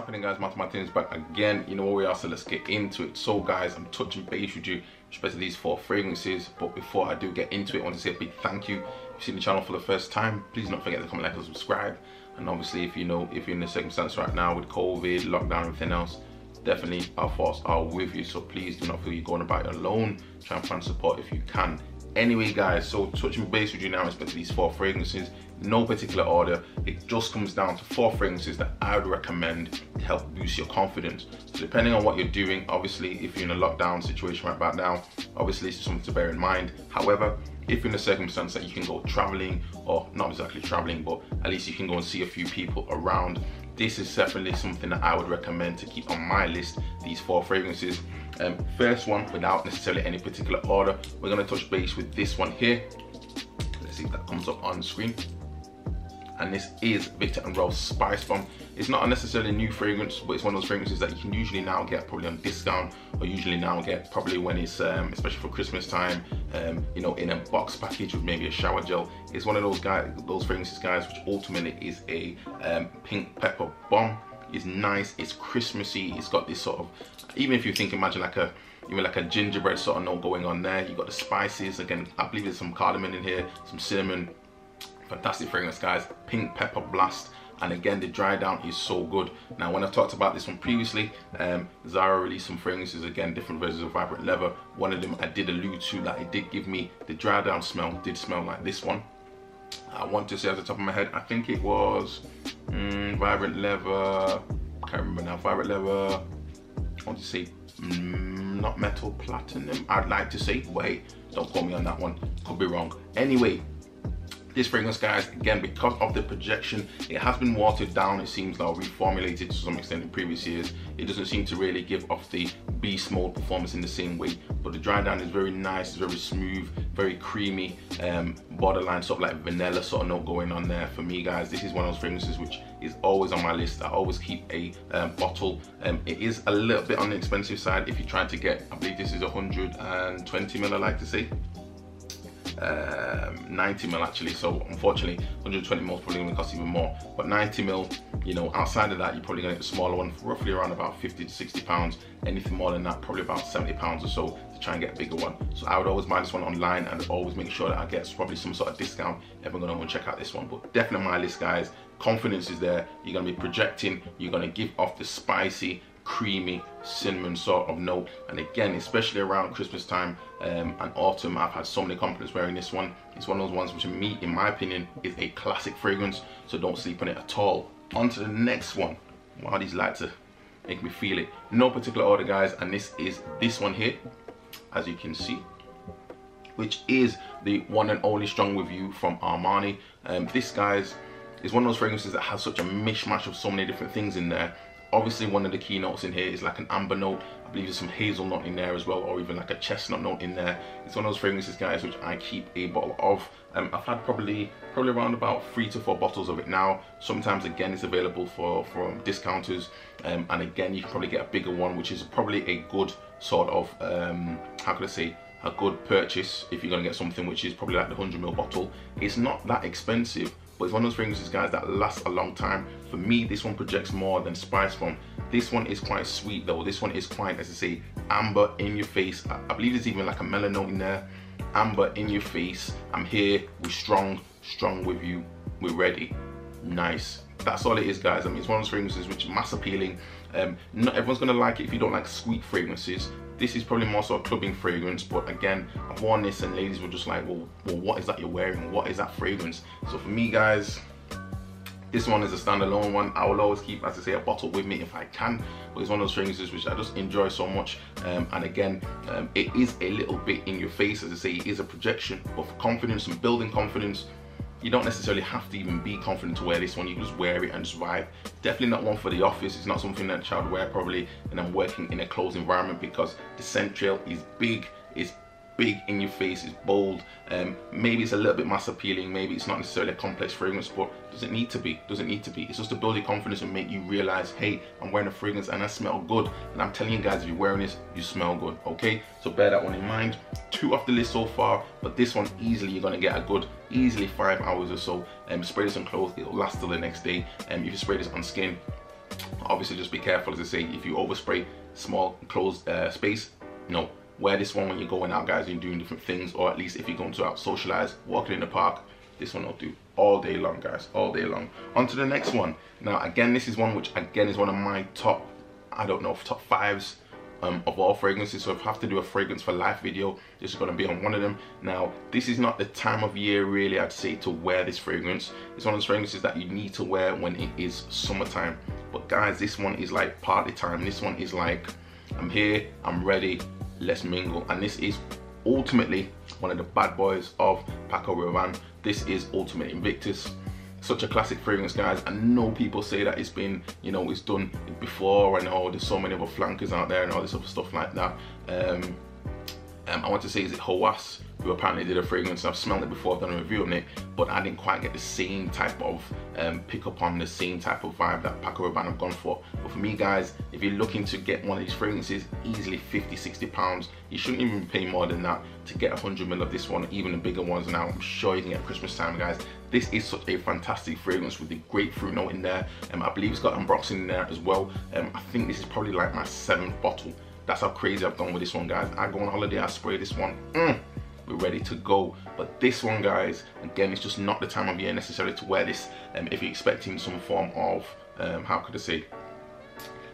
happening, guys? Martin's back again. You know where we are, so let's get into it. So guys, I'm touching base with you, especially these 4 fragrances. But before I do get into it, I want to say a big thank you. If you've seen the channel for the first time, please don't forget to comment, like, and subscribe. And obviously, if you're in the circumstance right now with COVID, lockdown, everything else, definitely our thoughts are with you. So please do not feel you're going about it alone. Try and find support if you can. Anyway guys, so touching base with you now, especially these 4 fragrances, no particular order. It just comes down to 4 fragrances that I would recommend to help boost your confidence. So depending on what you're doing, obviously if you're in a lockdown situation right about now, obviously this is something to bear in mind. However, if you're in a circumstance that you can go traveling, or not exactly traveling, but at least you can go and see a few people around, this is definitely something that I would recommend to keep on my list, these 4 fragrances. First one, without necessarily any particular order, we're going to touch base with this one here. Let's see if that comes up on screen. And this is Victor & Rolf's Spice Bomb. It's not a necessarily new fragrance, but it's one of those fragrances that you can usually now get probably on discount, or usually now get probably when it's, especially for Christmas time, you know, in a box package with maybe a shower gel. It's one of those fragrances, guys, which ultimately is a pink pepper bomb. It's nice, it's Christmassy, it's got this sort of, even if you think, imagine like a gingerbread sort of note going on there. You got the spices, again, I believe there's some cardamom in here, some cinnamon. Fantastic fragrance, guys. Pink pepper blast, and again the dry down is so good. Now when I talked about this one previously, Zara released some fragrances, again different versions of Vibrant Leather. One of them I did allude to that it did give me the dry down smell, did smell like this one. I want to say off the top of my head, I think it was Vibrant Leather, can't remember now. Vibrant Leather, I want to say not Metal Platinum, I'd like to say, but hey, don't quote me on that one, could be wrong. Anyway, this fragrance, guys, again, because of the projection, it has been watered down, it seems, now reformulated to some extent in previous years. It doesn't seem to really give off the beast mode performance in the same way, but the dry down is very nice, it's very smooth, very creamy, borderline sort of like vanilla sort of note going on there. For me, guys, this is one of those fragrances which is always on my list. I always keep a bottle. It is a little bit on the expensive side if you're trying to get, I believe this is 120 ml, I like to say. 90 ml actually, so unfortunately 120 ml is probably going to cost even more, but 90 ml, you know, outside of that you're probably going to get a smaller one for roughly around about 50 to 60 pounds. Anything more than that, probably about 70 pounds or so to try and get a bigger one. So I would always buy this one online and always make sure that I get probably some sort of discount if I'm going to go and check out this one. But definitely on my list, guys. Confidence is there. You're going to be projecting, you're going to give off the spicy, creamy cinnamon sort of note, and again, especially around Christmas time and autumn, I've had so many compliments wearing this one. It's one of those ones which, me, in my opinion, is a classic fragrance, so don't sleep on it at all. On to the next one. Wow, these lights are make me feel it. No particular order, guys, and this is this one here, as you can see, which is the one and only Strong With You from Armani. This, guys, is one of those fragrances that has such a mishmash of so many different things in there. Obviously, one of the key notes in here is like an amber note. I believe there's some hazelnut in there as well, or even like a chestnut note in there. It's one of those fragrances, guys, which I keep a bottle of. I've had probably around about 3 to 4 bottles of it now. Sometimes, again, it's available from discounters, and again, you can probably get a bigger one, which is probably a good sort of how could I say, a good purchase if you're gonna get something which is probably like the 100 ml bottle. It's not that expensive, but it's one of those fragrances, guys, that lasts a long time. For me, this one projects more than Spice Bomb. This one is quite sweet though. This one is quite, as I say, amber in your face. I believe there's even like a melon note in there. Amber in your face. I'm here, we're strong with you, we're ready. Nice. That's all it is, guys. I mean, it's one of those fragrances which is mass appealing. Not everyone's gonna like it if you don't like sweet fragrances. This is probably more sort of clubbing fragrance, but again, I've worn this and ladies were just like, well, what is that you're wearing? What is that fragrance? So for me, guys, this one is a standalone one. I will always keep, as I say, a bottle with me if I can, but it's one of those fragrances which I just enjoy so much. And again, it is a little bit in your face, as I say, it is a projection, but for confidence and building confidence, you don't necessarily have to even be confident to wear this one. You can just wear it and just vibe. Definitely not one for the office. It's not something that a child would wear probably, and I'm working in a closed environment, because the scent trail is big. It's big in your face, it's bold. Maybe it's a little bit mass appealing, maybe it's not necessarily a complex fragrance, but doesn't need to be, It's just to build your confidence and make you realize, hey, I'm wearing a fragrance and I smell good. And I'm telling you guys, if you're wearing this, you smell good, okay? So bear that one in mind. 2 off the list so far, but this one easily you're gonna get a good, easily 5 hours or so. Spray this on clothes, it'll last till the next day. If you spray this on skin, Obviously just be careful, as I say, if you overspray small enclosed space, wear this one when you're going out, guys, and you're doing different things, or at least if you're going to out socialize, walking in the park, this one will do all day long, guys, all day long. On to the next one. Now again, this is one which again is one of my top, I don't know, top 5s of all fragrances. So if I have to do a fragrance for life video, this is going to be on one of them. Now this is not the time of year really, I'd say, to wear this fragrance. It's one of those fragrances that you need to wear when it is summertime. But guys, this one is like party time. This one is like, I'm here, I'm ready, let's mingle. And this is ultimately one of the bad boys of Paco Rabanne. This is Ultimate Invictus. Such a classic fragrance, guys. I know people say that it's been, it's done before, and there's so many other flankers out there and all this other stuff like that. I want to say, is it Hawass, who apparently did a fragrance. I've smelled it before, I've done a review on it, but I didn't quite get the same type of pick up on the same type of vibe that Paco Rabanne have gone for. But for me, guys, if you're looking to get one of these fragrances, easily £50–60, you shouldn't even pay more than that to get 100 ml of this one, even the bigger ones. Now I'm sure you can get Christmas time, guys. This is such a fantastic fragrance with the grapefruit note in there. I believe it's got ambroxan in there as well. I think this is probably like my 7th bottle. That's how crazy I've gone with this one, guys. I go on holiday, I spray this one, we're ready to go. But this one, guys, again, it's just not the time of year necessarily to wear this if you're expecting some form of, how could I say,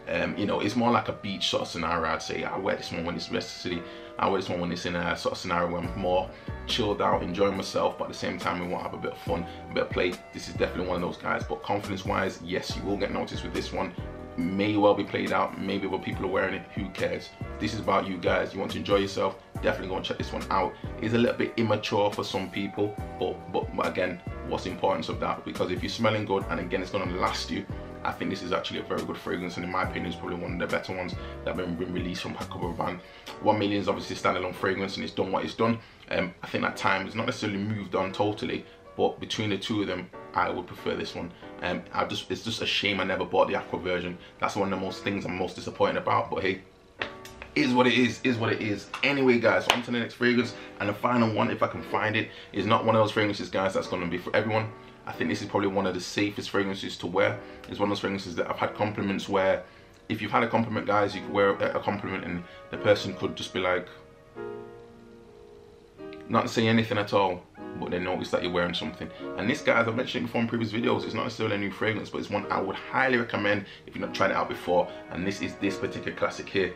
it's more like a beach sort of scenario. I'd say I wear this one when it's rest of the city. I wear this one when it's in a sort of scenario where I'm more chilled out, enjoying myself, but at the same time we want to have a bit of fun, a bit of play. This is definitely one of those guys. But confidence wise, yes, you will get noticed with this one. May well be played out, maybe other people are wearing it, who cares? This is about you guys. You want to enjoy yourself, definitely go and check this one out. It's a little bit immature for some people, but again, what's the importance of that? Because if you're smelling good, and again, it's going to last you, I think this is actually a very good fragrance, and in my opinion, it's probably one of the better ones that have been released from Paco Rabanne. 1 million is obviously a standalone fragrance, and it's done what it's done. I think that time has not necessarily moved on totally, but between the two of them, I would prefer this one. It's just a shame I never bought the aqua version. That's one of the most things I'm most disappointed about, but hey, is what it is what it is. Anyway, guys, on to the next fragrance, and the final one, if I can find it, is not one of those fragrances, guys, that's going to be for everyone. I think this is probably one of the safest fragrances to wear. It's one of those fragrances that I've had compliments where, if you've had a compliment, guys, you could wear a compliment and the person could just be like, not say anything at all, but they notice that you're wearing something. And this, guys, I've mentioned it before in previous videos, it's not necessarily a new fragrance, but it's one I would highly recommend if you've not tried it out before. And this is this particular classic here.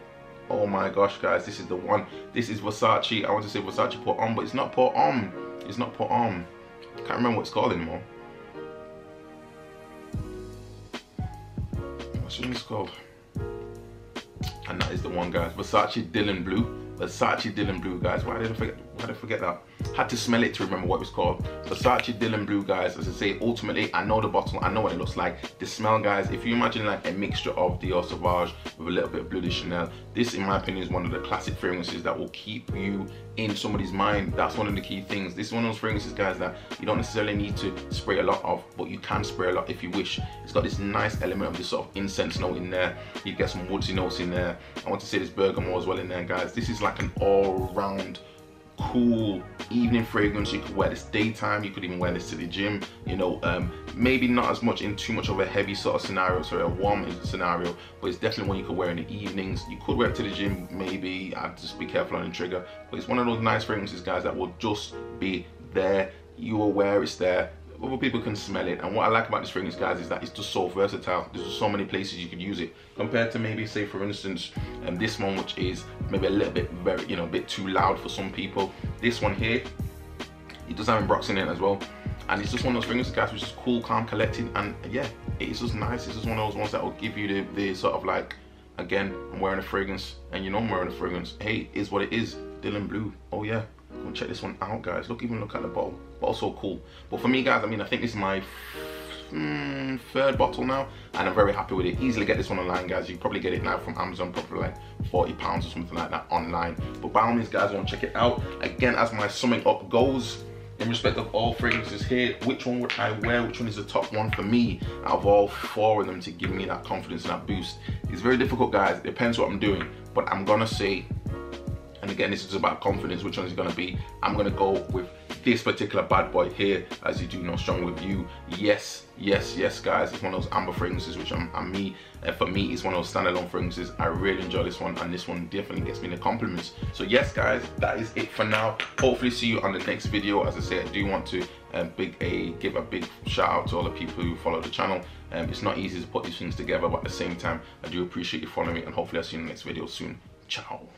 Oh my gosh, guys, this is the one. This is Versace. I want to say Versace Pour Homme, but it's not Pour Homme. It's not Pour Homme. I can't remember what it's called anymore. What's this called? And that is the one, guys. Versace Dylan Blue. Versace Dylan Blue, guys. Why did I forget that? Had to smell it to remember what it was called. Versace Dylan Blue, guys. As I say, ultimately, I know the bottle, I know what it looks like. The smell, guys, if you imagine like a mixture of Dior Sauvage with a little bit of Bleu de Chanel, this, in my opinion, is one of the classic fragrances that will keep you in somebody's mind. That's one of the key things. This is one of those fragrances, guys, that you don't necessarily need to spray a lot of, but you can spray a lot if you wish. It's got this nice element of this sort of incense note in there. You get some woodsy notes in there. I want to say this bergamot as well in there, guys. This is like an all-round cool evening fragrance. You could wear this daytime, you could even wear this to the gym, maybe not as much in too much of a heavy sort of scenario, so a warm scenario, but it's definitely one you could wear in the evenings. You could wear it to the gym, maybe. I'd just be careful on the trigger, but it's one of those nice fragrances, guys, that will just be there. You are aware it's there, other people can smell it. And what I like about this fragrance, guys, is that it's just so versatile. There's just so many places you could use it, compared to maybe, say for instance, this one, which is maybe a little bit a bit too loud for some people. This one here, it does have ambroxan in it as well, and it's just one of those fragrances, guys, which is cool, calm, collected, and yeah, it's just nice. It's just one of those ones that will give you the sort of like, again, I'm wearing a fragrance, and you know I'm wearing a fragrance. Hey, is what it is. Dylan Blue. Oh yeah, go check this one out, guys. Even look at the bottle. Bottle's so cool. But for me, guys, I mean, I think this is my third bottle now, and I'm very happy with it. Easily get this one online, guys. You can probably get it now from Amazon, probably like £40 or something like that online. But by all means, guys, want to check it out. Again, as my summing up goes, in respect of all fragrances here, which one would I wear? Which one is the top one for me out of all four of them to give me that confidence and that boost? It's very difficult, guys. It depends what I'm doing, but I'm gonna say And again, this is about confidence. Which one is it gonna be? I'm gonna go with this particular bad boy here. As you do know, Strong With You. Yes, yes, yes, guys. It's one of those amber fragrances, which for me, it's one of those standalone fragrances. I really enjoy this one, and this one definitely gets me the compliments. So yes, guys, that is it for now. Hopefully see you on the next video. As I say, I do want to give a big shout out to all the people who follow the channel. It's not easy to put these things together, but at the same time, I do appreciate you following me, and hopefully I'll see you in the next video soon. Ciao.